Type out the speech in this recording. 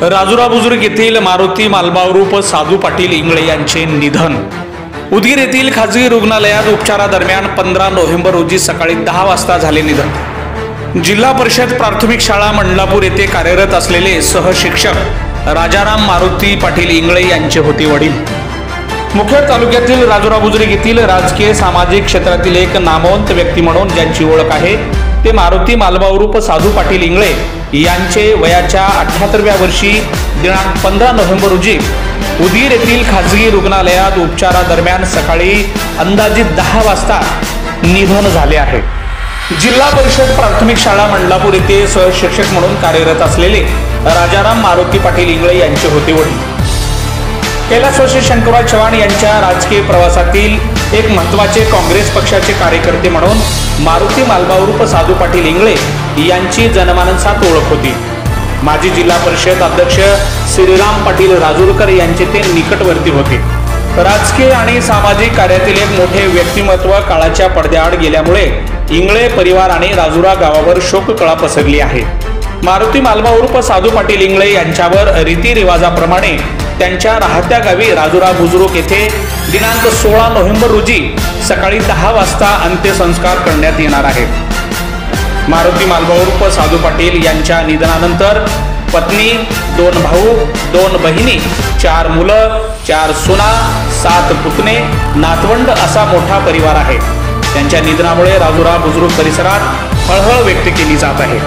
राजुरा बुजुर्ग येथील मारुती मालबावरूप साधू पाटील इंगळे यांचे निधन। उदगीर येथील खाजगी रुग्णालयात उपचारादरम्यान 15 नोव्हेंबर रोजी सकाळी 10 वाजता झाले निधन। जिल्हा परिषद प्राथमिक शाळा मंडलापूर येथे कार्यरत असलेले सहशिक्षक राजाराम मारुती पाटील इंगळे यांचे होते वडील। मुखेड तालुक्यातील राजुरा बुजुर्ग येथील राजकीय सामाजिक क्षेत्रातील एक नामवंत व्यक्ती म्हणून ज्यांची ओळख आहे ते मारुती मालबावरूप साधू पाटील इंगळे यांचे वयाच्या 78व्या वर्षी दिनांक 15 नोव्हेंबर रोजी उदगीर येथील खाजगी रुग्णालयात उपचारादरम्यान सकाळी अंदाजित 10 वाजता निधन झाले आहे। जिल्हा परिषद प्राथमिक शाळा मंडलापूर येथे सहशिक्षक म्हणून कार्यरत असलेले राजाराम मारुती पाटील इंगळे यांचे होते वडील। कैलासवासी शंकरराव चव्हाण यांच्या राजकीय प्रवासातील एक महत्त्वाचे काँग्रेस पक्षाचे कार्यकर्ते म्हणून मारुती मालबावरूप साधू पाटील इंगळे यांची जनमानसात ओळख होती। माजी जिल्हा परिषद अध्यक्ष श्रीराम पाटील राजूरकर यांचे ते निकटवर्ती होते। राजकीय आणि सामाजिक कार्यातील एक मोठे व्यक्तिमत्व काळाच्या पडद्याआड गेल्यामुळे इंगळे परिवार आणि राजुरा गावावर शोककळा पसरली आहे। मारुती मालबावरूप साधू पाटील इंगळे यांच्यावर रीतिरिवाजाप्रमाणे त्यांच्या राहत्या गावी राजुरा बुजुर्ग येथे दिनांक 16 नोव्हेंबर रोजी सकाळी 10 वाजता अंत्यसंस्कार करण्यात येणार आहेत। मारुती मालबावरूप साधू पाटील यांच्या निधनानंतर पत्नी, 2 भाऊ, 2 बहिणी, 4 मुलं, 4 सुना, 7 पुतणे, नातवंड असा मोठा परिवार आहे। त्यांच्या निधनामुळे राजुरा बुजुर्ग परिसरात हळहळ व्यक्त केली जात आहे।